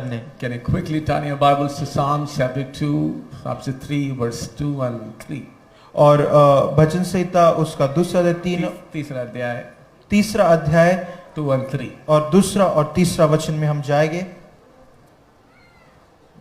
Can you quickly turn your Bibles to Psalms chapter 2, chapter 3, verse 2 and 3. और भजन संहिता उसका तीसरा अध्याय 2 and 3. और दूसरा और तीसरा वचन में हम जाएंगे.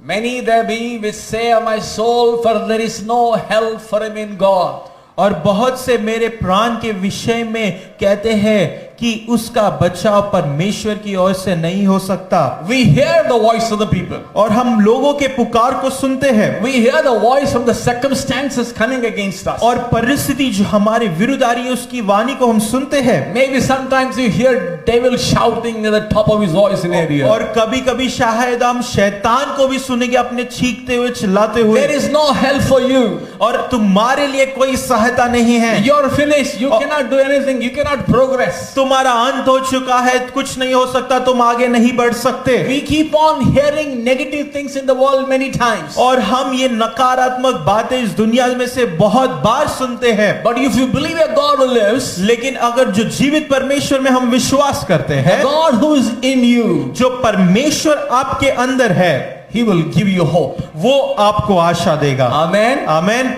Many there be which say of my soul, for there is no help for him in God. और बहुत से मेरे प्राण के विषय में कहते हैं कि उसका बचाव परमेश्वर की ओर से नहीं हो सकता. We hear the voice of the people. और हम लोगों के पुकार को सुनते हैं. We hear the voice from the circumstances coming against us. और परिस्थिति जो हमारे विरुद्ध आ रही है उसकी वाणी को हम सुनते हैं. Maybe sometimes you hear devil shouting at the top of his voice in area. और कभी-कभी शायद हम शैतान को भी सुनेंगे अपने चीखते हुए चिल्लाते हुए. There is no help for you. और तुम्हारे लिए कोई सहायता नहीं है. You're finished. You cannot do anything. You cannot progress. तुम्हारा अंत हो चुका है, कुछ नहीं हो सकता, तुम आगे नहीं बढ़ सकते. We keep on hearing negative things in the world many times. और हम ये नकारात्मक बातें इस दुनिया में से बहुत बार सुनते हैं. But if you believe a God who lives, लेकिन अगर जो जीवित परमेश्वर में हम विश्वास करते हैं, God who is in you, जो परमेश्वर आपके अंदर है, He will give you hope. वो आपको आशा देगा. Amen. Amen.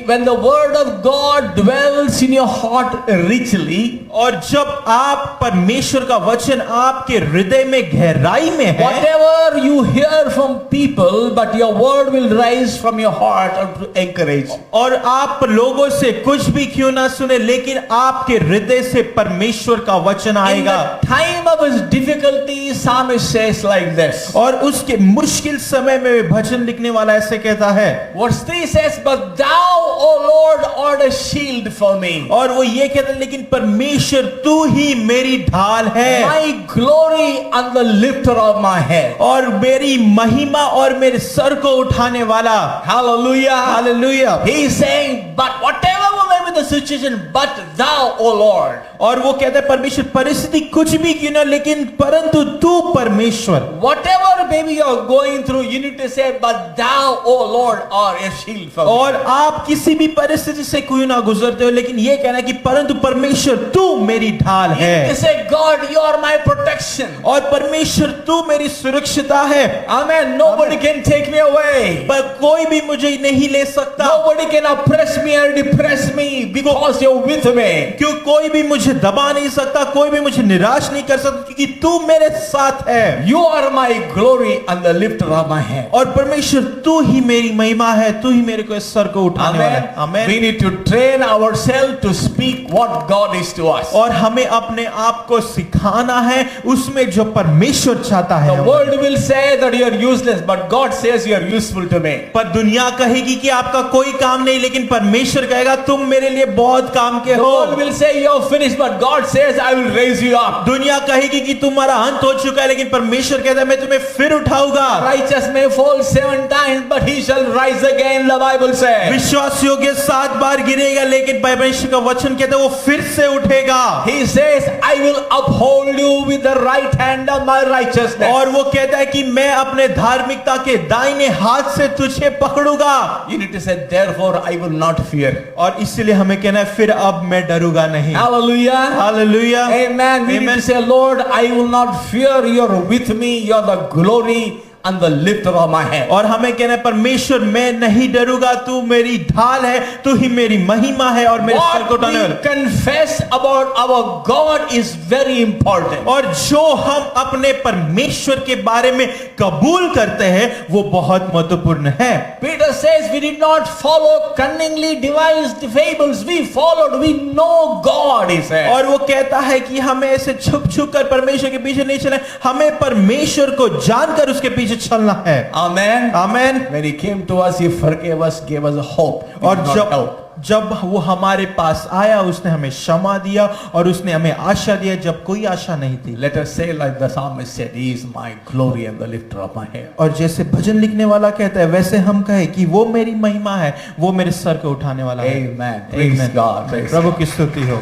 When the word of God dwells in your heart richly, और जब आप परमेश्वर का वचन आपके हृदय में गहराई में है, whatever you hear from people, but your word will rise from your heart to encourage. और आप लोगों से कुछ भी क्यों ना सुने, लेकिन आपके हृदय से परमेश्वर का वचन आएगा. In the time of his difficulty, psalmist says like this. और उसके मुश्किल समय में भजन लिखने वाला ऐसे कहता है. Verse 3 says, but thou, O Lord, art a shield for me. और वो ये कहता है, लेकिन परमेश्वर तू ही मेरी ढाल है. My glory and the lifter of my head. और मेरी महिमा और मेरे सर को उठाने वाला. Hallelujah. Hallelujah. He is saying, but whatever may be the situation, but thou, O Lord. और वो कहता है परमेश्वर परिस्थिति कुछ भी क्यों ना, लेकिन परंतु तू परमेश्वर. Whatever maybe you are going through, you need to say, but thou, O Lord, are a shield for me. और आप किसी भी परिस्थिति से क्यों ना गुजरते हो, लेकिन ये कहना है कि परंतु परमेश्वर तू मेरी ढाल है. You say, God, you are my protection. और परमेश्वर तू मेरी सुरक्षिता है. Amen. Nobody can take me away. पर कोई भी मुझे नहीं ले सकता. Nobody can oppress me or depress me because you're with me. क्यों कोई भी मुझे दबा नहीं सकता, कोई भी मुझे निराश नहीं कर सकता, क्योंकि तू मेरे साथ है. You are my glory and the lifter of my head. और परमेश्वर तू ही मेरी महिमा है, तू ही मेरे को इस सर को उठाने वाला है. Amen. We need to train ourselves to speak what God is to us. और हमें अपने आप को सिखाना है उसमें जो परमेश्वर चाहता है. The world will say that you are useless, but God says you are useful to me. पर दुनिया कहेगी कि आपका कोई काम नहीं, लेकिन परमेश्वर कहेगा तुम मेरे लिए बहुत काम के The हो. world will say you are finished, but God says I will raise you up. दुनिया कहेगी कि तुम्हारा अंत हो चुका है, लेकिन परमेश्वर कहता है मैं तुम्हें फिर उठाऊंगा. Righteous may fall 7 times, but he shall rise again, the Bible says. विश्वास योग्य 7 बार गिरेगा, लेकिन परमेश्वर का वचन कहता है वो फिर से उठेगा. He says I will uphold you with the right hand of my righteousness. और वो कहता है कि मैं अपने धार्मिकता के दाहिने हाथ से तुझे पकड़ूंगा. You need to say therefore I will not fear. और इसलिए हमें कहना है फिर अब मैं डरूंगा नहीं. Hallelujah. Hallelujah. Amen. We need to say, Lord, I will not fear. You're with me. You're the glory and the lifter of my head. और हमें कहना है परमेश्वर मैं नहीं डरूंगा, तू मेरी ढाल है, तू ही मेरी महिमा है और मेरे सर को उठाने वाला. What we confess about our God is very important. और जो हम अपने परमेश्वर के बारे में कबूल करते हैं वो बहुत महत्वपूर्ण है. Peter says we did not follow cunningly devised fables. We followed. We know God is there. और वो कहता है कि हमें ऐसे छुप छुप कर परमेश्वर के पीछे नहीं चले, हमें परमेश्वर को जानकर उसके पीछे चलना है. Amen. Amen. When he came to us, he forgave us, gave us a hope. और जब वो हमारे पास आया उसने हमें क्षमा दिया और उसने हमें आशा दिया जब कोई आशा नहीं थी. Let us say like the psalmist said, he is my glory and the lifter of my head. और जैसे भजन लिखने वाला कहता है वैसे हम कहे कि वो मेरी महिमा है, वो मेरे सर को उठाने वाला है. Amen. Praise God. प्रभु की स्तुति हो.